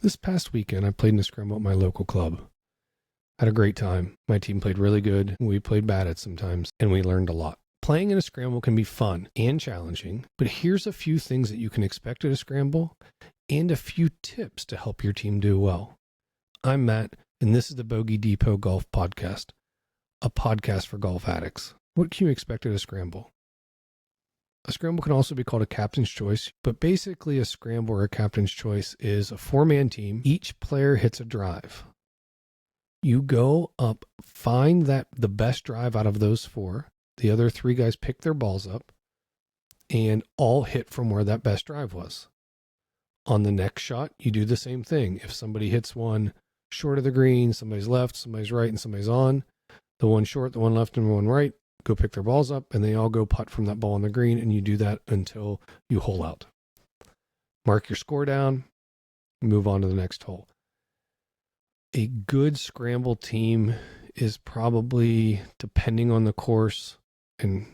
This past weekend, I played in a scramble at my local club. Had a great time. My team played really good. We played bad at sometimes, and we learned a lot. Playing in a scramble can be fun and challenging, but here's a few things that you can expect at a scramble and a few tips to help your team do well. I'm Matt, and this is the Bogey Depot Golf Podcast, a podcast for golf addicts. What can you expect at a scramble? A scramble can also be called a captain's choice, but basically a scramble or a captain's choice is a four-man team. Each player hits a drive. You go up, find the best drive out of those four. The other three guys pick their balls up and all hit from where that best drive was. On the next shot, you do the same thing. If somebody hits one short of the green, somebody's left, somebody's right, and somebody's on, the one short, the one left, and the one right, go pick their balls up, and they all go putt from that ball on the green, and you do that until you hole out. Mark your score down, move on to the next hole. A good scramble team is probably, depending on the course, and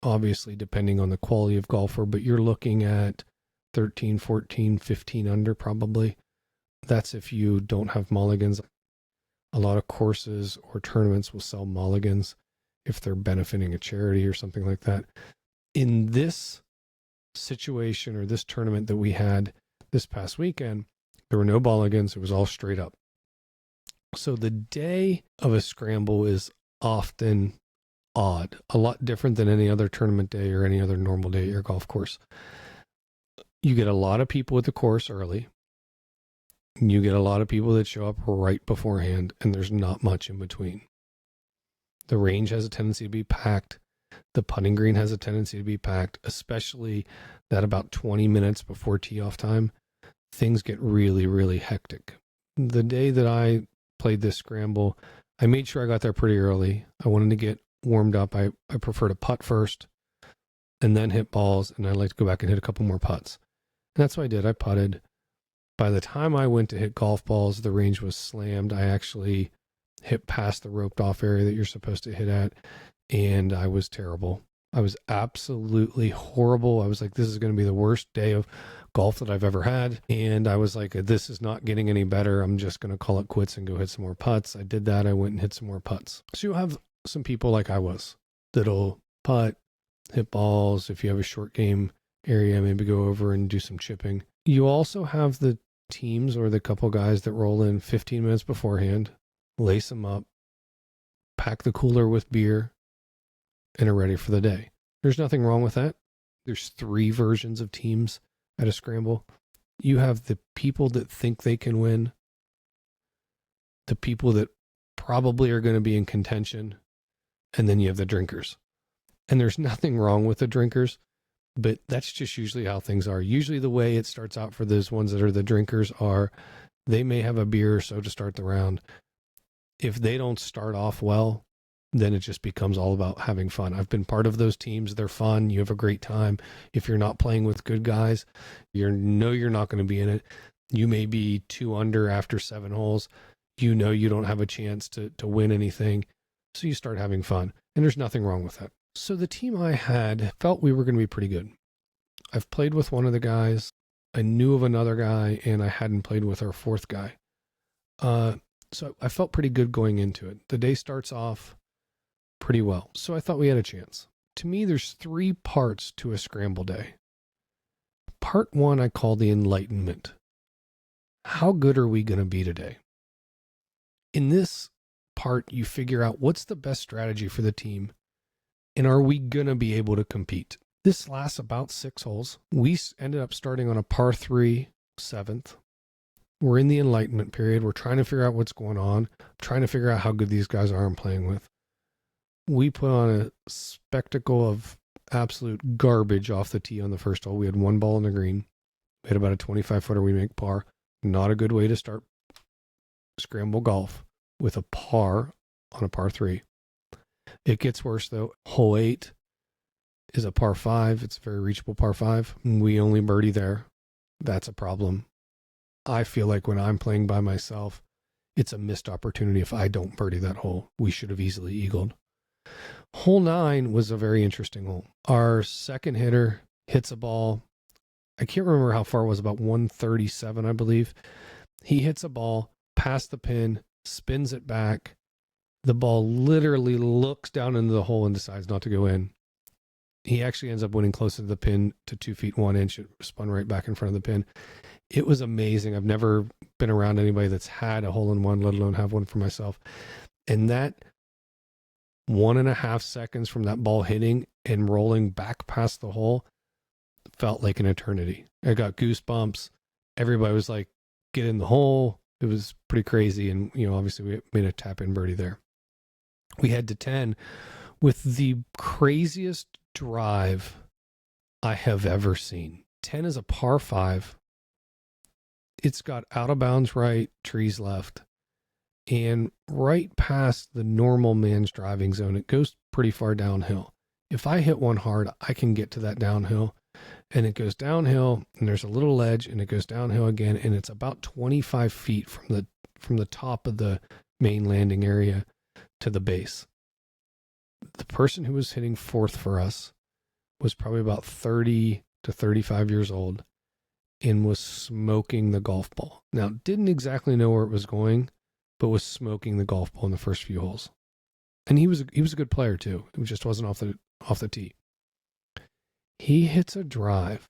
obviously depending on the quality of golfer, but you're looking at 13, 14, 15 under probably. That's if you don't have mulligans. A lot of courses or tournaments will sell mulligans if they're benefiting a charity or something like that. In this situation or this tournament that we had this past weekend, there were no mulligans. It was all straight up. So the day of a scramble is often odd, a lot different than any other tournament day or any other normal day at your golf course. You get a lot of people at the course early. You get a lot of people that show up right beforehand, and there's not much in between. The range has a tendency to be packed. The putting green has a tendency to be packed, especially that about 20 minutes before tee-off time, things get really, really hectic. The day that I played this scramble, I made sure I got there pretty early. I wanted to get warmed up. I prefer to putt first and then hit balls, and I like to go back and hit a couple more putts. And that's what I did. I putted. By the time I went to hit golf balls, the range was slammed. I actually hit past the roped off area that you're supposed to hit at, and I was terrible. I was absolutely horrible. I was like, this is going to be the worst day of golf that I've ever had. And I was like, this is not getting any better. I'm just going to call it quits and go hit some more putts. I did that. I went and hit some more putts. So you'll have some people like I was that'll putt, hit balls. If you have a short game area, maybe go over and do some chipping. You also have the teams or the couple guys that roll in 15 minutes beforehand, lace them up, pack the cooler with beer, and are ready for the day. There's nothing wrong with that. There's three versions of teams at a scramble. You have the people that think they can win, the people that probably are going to be in contention, and then you have the drinkers. And there's nothing wrong with the drinkers, but that's just usually how things are. Usually the way it starts out for those ones that are the drinkers are they may have a beer or so to start the round. If they don't start off well, then it just becomes all about having fun. I've been part of those teams. They're fun. You have a great time. If you're not playing with good guys, you're not going to be in it. You may be 2 under after 7 holes. You know you don't have a chance to win anything. So you start having fun. And there's nothing wrong with that. So the team I had felt we were going to be pretty good. I've played with one of the guys. I knew of another guy, and I hadn't played with our fourth guy. So I felt pretty good going into it. The day starts off pretty well. So I thought we had a chance. To me, there's 3 parts to a scramble day. Part 1 I call the Enlightenment. How good are we going to be today? In this part, you figure out what's the best strategy for the team, and are we going to be able to compete? This lasts about 6 holes. We ended up starting on a par 3, 7th. We're in the Enlightenment period. We're trying to figure out what's going on, trying to figure out how good these guys are I'm playing with. We put on a spectacle of absolute garbage off the tee on the first hole. We had 1 ball in the green. We had about a 25-footer. We make par. Not a good way to start scramble golf with a par on a par 3. It gets worse, though. Hole 8 is a par 5. It's a very reachable par 5. We only birdie there. That's a problem. I feel like when I'm playing by myself, it's a missed opportunity if I don't birdie that hole. We should have easily eagled. Hole 9 was a very interesting hole. Our second hitter hits a ball. I can't remember how far it was, about 137, I believe. He hits a ball past the pin, spins it back. The ball literally looks down into the hole and decides not to go in. He actually ends up winning closer to the pin to 2 feet 1 inch. It spun right back in front of the pin. It was amazing. I've never been around anybody that's had a hole-in-one, let alone have one for myself. And that 1.5 seconds from that ball hitting and rolling back past the hole felt like an eternity. I got goosebumps. Everybody was like, get in the hole. It was pretty crazy. And, obviously we made a tap-in birdie there. We head to 10 with the craziest drive I have ever seen. 10 is a par 5. It's got out of bounds right, trees left, and right past the normal man's driving zone. It goes pretty far downhill. If I hit one hard, I can get to that downhill, and it goes downhill, and there's a little ledge, and it goes downhill again, and it's about 25 feet from the top of the main landing area to the base. The person who was hitting fourth for us was probably about 30 to 35 years old and was smoking the golf ball. Now, didn't exactly know where it was going, but was smoking the golf ball in the first few holes. And he was a good player too. It just wasn't off the tee. He hits a drive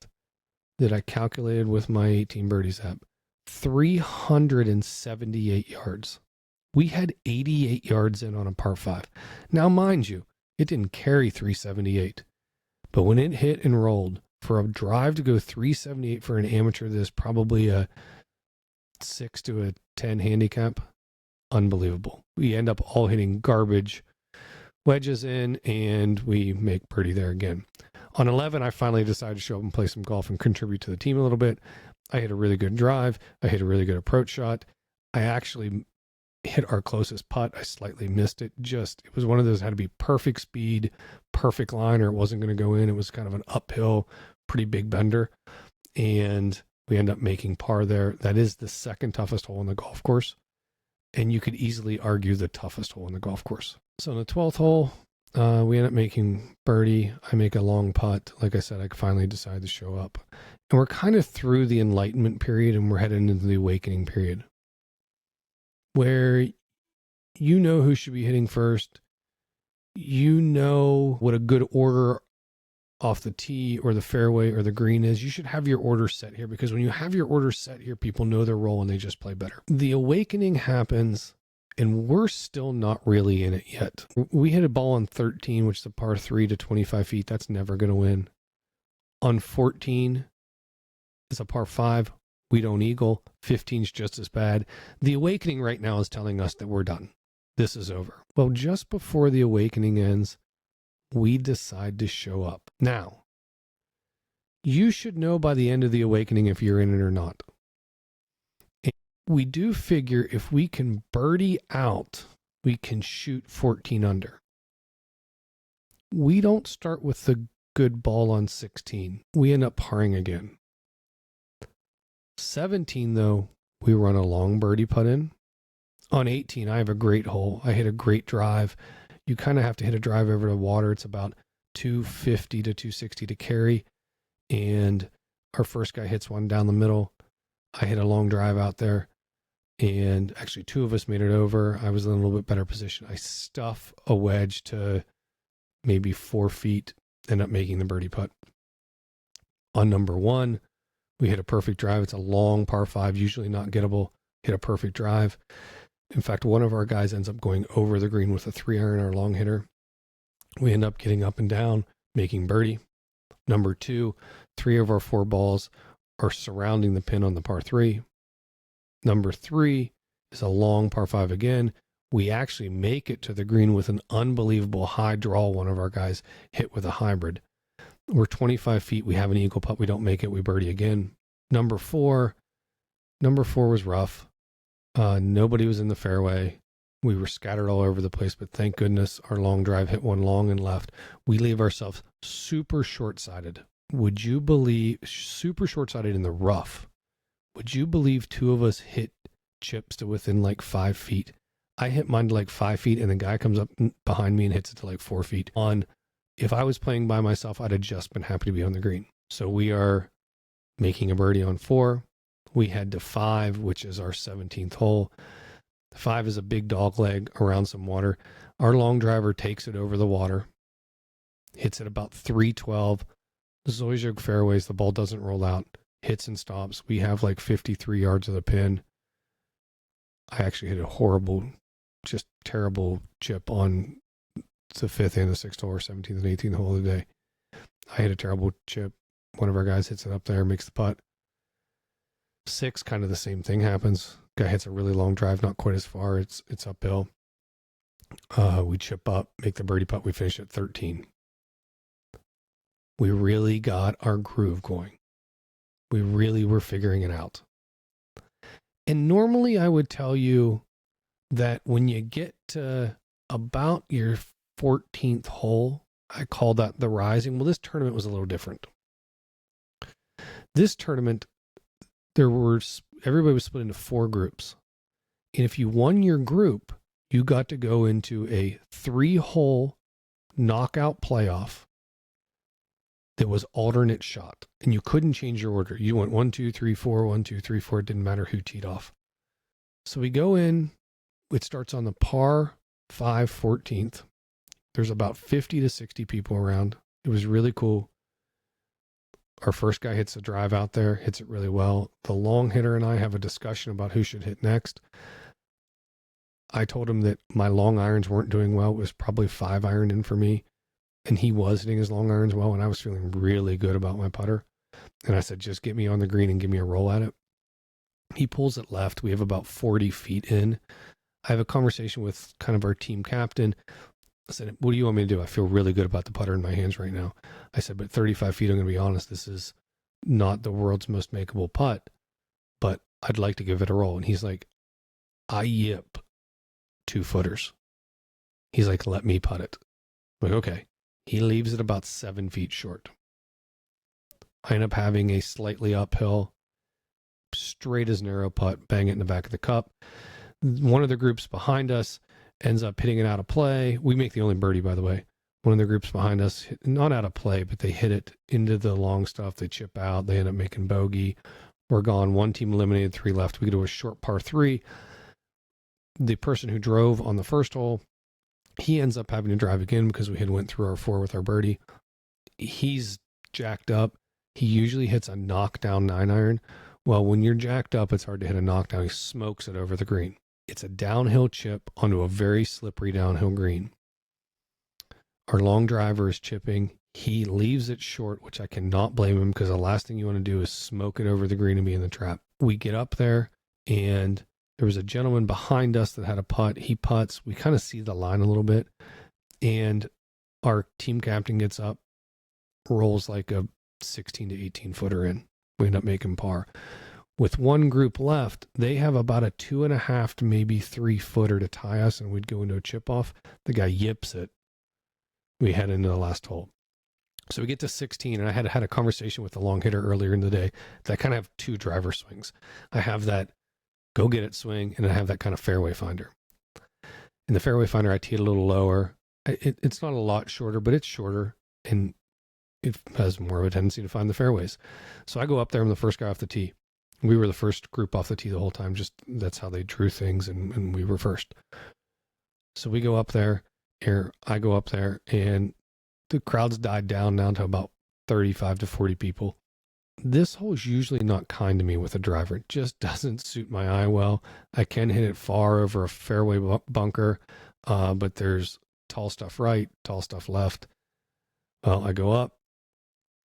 that I calculated with my 18 birdies app, 378 yards. We had 88 yards in on a par 5. Now, mind you, it didn't carry 378. But when it hit and rolled, for a drive to go 378 for an amateur, there's probably a 6 to a 10 handicap. Unbelievable. We end up all hitting garbage wedges in, and we make birdie there again. On 11, I finally decided to show up and play some golf and contribute to the team a little bit. I hit a really good drive. I hit a really good approach shot. I actually hit our closest putt. I slightly missed it. It was one of those, had to be perfect speed, perfect line, or it wasn't going to go in. It was kind of an uphill, pretty big bender. And we end up making par there. That is the second toughest hole on the golf course. And you could easily argue the toughest hole on the golf course. So on the 12th hole, we end up making birdie. I make a long putt. Like I said, I finally decided to show up. And we're kind of through the Enlightenment period, and we're heading into the Awakening period, where you know who should be hitting first. You know what a good order off the tee or the fairway or the green is. You should have your order set here, because when you have your order set here, people know their role and they just play better. The Awakening happens, and we're still not really in it yet. We hit a ball on 13, which is a par 3 to 25 feet. That's never going to win. On 14, it's a par 5. We don't eagle. 15's just as bad. The Awakening right now is telling us that we're done. This is over. Well, just before the Awakening ends, we decide to show up. Now, you should know by the end of the Awakening if you're in it or not. And we do figure if we can birdie out, we can shoot 14 under. We don't start with the good ball on 16. We end up parring again. 17, though, we run a long birdie putt in. On 18, I have a great hole. I hit a great drive. You kind of have to hit a drive over the water. It's about 250 to 260 to carry. And our first guy hits one down the middle. I hit a long drive out there. And actually, two of us made it over. I was in a little bit better position. I stuff a wedge to maybe 4 feet, end up making the birdie putt. On number 1, we hit a perfect drive. It's a long par 5, usually not gettable. Hit a perfect drive. In fact, one of our guys ends up going over the green with a 3-iron, our long hitter. We end up getting up and down, making birdie. Number 2, 3 of our 4 balls are surrounding the pin on the par 3. Number 3 is a long par 5 again. We actually make it to the green with an unbelievable high draw. One of our guys hit with a hybrid. We're 25 feet. We have an eagle putt. We don't make it. We birdie again. Number 4 was rough. Nobody was in the fairway. We were scattered all over the place, but thank goodness our long drive hit one long and left. We leave ourselves super short-sighted. Would you believe, super short-sighted in the rough? Would you believe 2 of us hit chips to within like 5 feet? I hit mine to like 5 feet, and the guy comes up behind me and hits it to like 4 feet. If I was playing by myself, I'd have just been happy to be on the green. So we are making a birdie on 4. We head to 5, which is our 17th hole. 5 is a big dog leg around some water. Our long driver takes it over the water, hits it about 312. Zoyzog fairways, the ball doesn't roll out, hits and stops. We have like 53 yards of the pin. I actually hit a horrible, just terrible chip on the 5th and the 6th hole, or 17th and 18th hole of the day. I hit a terrible chip. One of our guys hits it up there, makes the putt. 6, kind of the same thing happens. Guy hits a really long drive, not quite as far. It's uphill. We chip up, make the birdie putt. We finish at 13. We really got our groove going. We really were figuring it out. And normally I would tell you that when you get to about your 14th hole, I call that the rising. Well, this tournament was a little different. This tournament, everybody was split into 4 groups. And if you won your group, you got to go into a 3-hole knockout playoff that was alternate shot. And you couldn't change your order. You went 1, 2, 3, 4, 1, 2, 3, 4. It didn't matter who teed off. So we go in. It starts on the par 5 14th. There's about 50 to 60 people around. It was really cool. Our first guy hits a drive out there, hits it really well. The long hitter and I have a discussion about who should hit next. I told him that my long irons weren't doing well. It was probably 5 iron in for me. And he was hitting his long irons well, and I was feeling really good about my putter. And I said, just get me on the green and give me a roll at it. He pulls it left. We have about 40 feet in. I have a conversation with kind of our team captain. I said, what do you want me to do? I feel really good about the putter in my hands right now. I said, but 35 feet, I'm going to be honest, this is not the world's most makeable putt, but I'd like to give it a roll. And he's like, I yip 2-footers. He's like, let me putt it. I'm like, okay. He leaves it about 7 feet short. I end up having a slightly uphill, straight as narrow putt, bang it in the back of the cup. One of the groups behind us ends up hitting it out of play. We make the only birdie, by the way. One of the groups behind us, not out of play, but they hit it into the long stuff. They chip out. They end up making bogey. We're gone. One team eliminated, 3 left. We go to a short par 3. The person who drove on the first hole, he ends up having to drive again because we had went through our 4 with our birdie. He's jacked up. He usually hits a knockdown 9-iron. Well, when you're jacked up, it's hard to hit a knockdown. He smokes it over the green. It's a downhill chip onto a very slippery downhill green. Our long driver is chipping. He leaves it short, which I cannot blame him because the last thing you want to do is smoke it over the green and be in the trap. We get up there, and there was a gentleman behind us that had a putt. He putts. We kind of see the line a little bit, and our team captain gets up, rolls like a 16 to 18 footer in. We end up making par. With one group left, they have about a 2.5 to maybe 3 footer to tie us, and we'd go into a chip off. The guy yips it. We head into the last hole. So we get to 16, and I had a conversation with the long hitter earlier in the day that I kind of have 2 driver swings. I have that go get it swing, and I have that kind of fairway finder. In the fairway finder, I tee it a little lower. It's not a lot shorter, but it's shorter, and it has more of a tendency to find the fairways. So I go up there. I'm the first guy off the tee. We were the first group off the tee the whole time. Just that's how they drew things, and we were first. So we go up there. I go up there, and the crowd's died down to about 35 to 40 people. This hole is usually not kind to me with a driver. It just doesn't suit my eye well. I can hit it far over a fairway bunker, but there's tall stuff right, tall stuff left. Well, I go up,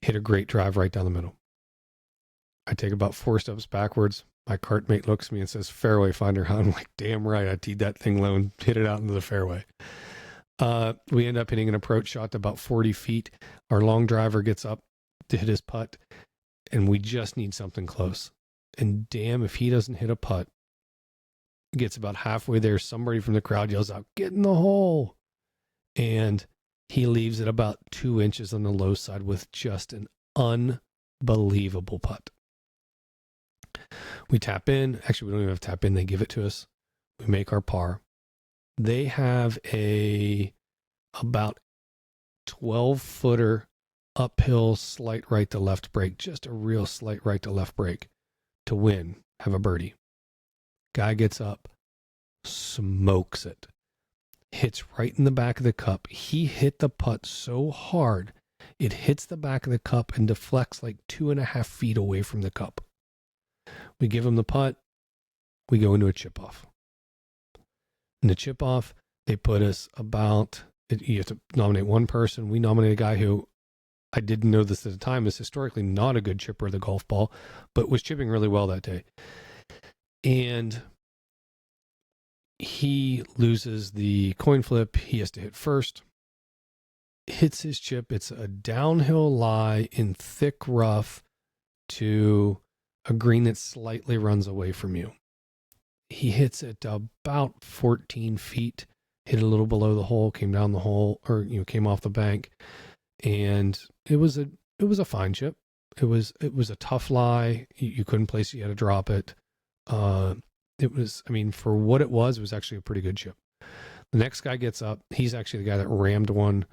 hit a great drive right down the middle. I take about 4 steps backwards. My cart mate looks at me and says, fairway finder, huh? I'm like, damn right. I teed that thing low and hit it out into the fairway. We end up hitting an approach shot to about 40 feet. Our long driver gets up to hit his putt, and we just need something close. And damn, if he doesn't hit a putt, gets about halfway there, somebody from the crowd yells out, get in the hole. And he leaves it about 2 inches on the low side with just an unbelievable putt. We tap in. Actually, we don't even have to tap in. They give it to us. We make our par. They have about 12-footer uphill slight right to left break, just a real slight right to left break. to win, have a birdie. Guy gets up, smokes it, hits right in the back of the cup. He hit the putt so hard, it hits the back of the cup and deflects like 2.5 feet away from the cup. We give him the putt. We go into a chip off. In the chip off, they put us you have to nominate one person. We nominate a guy who, I didn't know this at the time, is historically not a good chipper of the golf ball, but was chipping really well that day. And he loses the coin flip. He has to hit first. Hits his chip. It's a downhill lie in thick rough to a green that slightly runs away from you. He hits it about 14 feet, hit a little below the hole, came down the hole, or came off the bank, and it was a fine chip. It was a tough lie. You couldn't place it. You had to drop it. It was, for what it was actually a pretty good chip. The next guy gets up. He's actually the guy that rammed one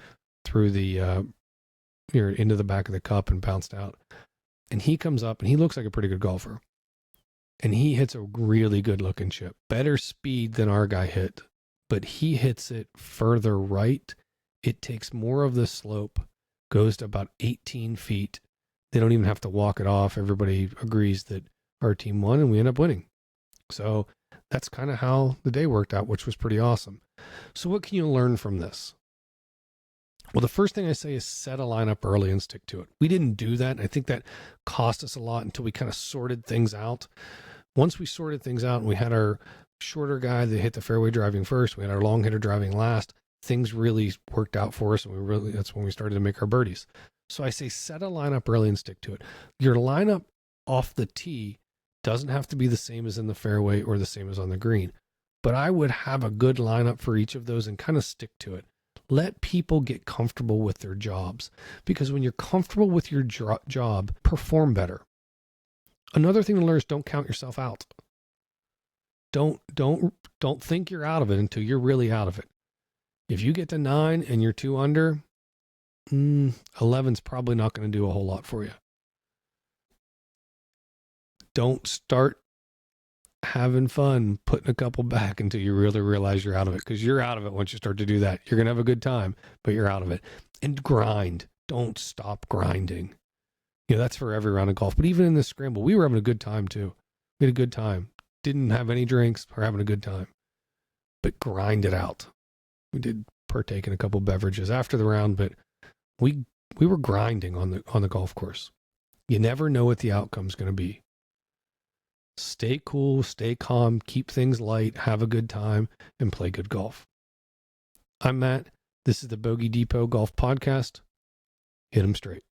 through the into the back of the cup and bounced out. And he comes up and he looks like a pretty good golfer. And he hits a really good looking chip. Better speed than our guy hit, but he hits it further right. It takes more of the slope, goes to about 18 feet. They don't even have to walk it off. Everybody agrees that our team won and we end up winning. So that's kind of how the day worked out, which was pretty awesome. So what can you learn from this? Well, the first thing I say is set a lineup early and stick to it. We didn't do that. I think that cost us a lot until we kind of sorted things out. Once we sorted things out and we had our shorter guy that hit the fairway driving first, we had our long hitter driving last, things really worked out for us. And that's when we started to make our birdies. So I say set a lineup early and stick to it. Your lineup off the tee doesn't have to be the same as in the fairway or the same as on the green, but I would have a good lineup for each of those and kind of stick to it. Let people get comfortable with their jobs, because when you're comfortable with your job, perform better. Another thing to learn is don't count yourself out. Don't think you're out of it until you're really out of it. If you get to 9 and you're 2 under, 11's probably not going to do a whole lot for you. Don't start having fun putting a couple back until you really realize you're out of it, because you're out of it once you start to do that. You're going to have a good time, but you're out of it. And grind. Don't stop grinding. That's for every round of golf. But even in this scramble, we were having a good time too. We had a good time. Didn't have any drinks. We're having a good time. But grind it out. We did partake in a couple beverages after the round, but we were grinding on the golf course. You never know what the outcome's going to be. Stay cool, stay calm, keep things light, have a good time, and play good golf. I'm Matt. This is the Bogey Depot Golf Podcast. Hit 'em straight.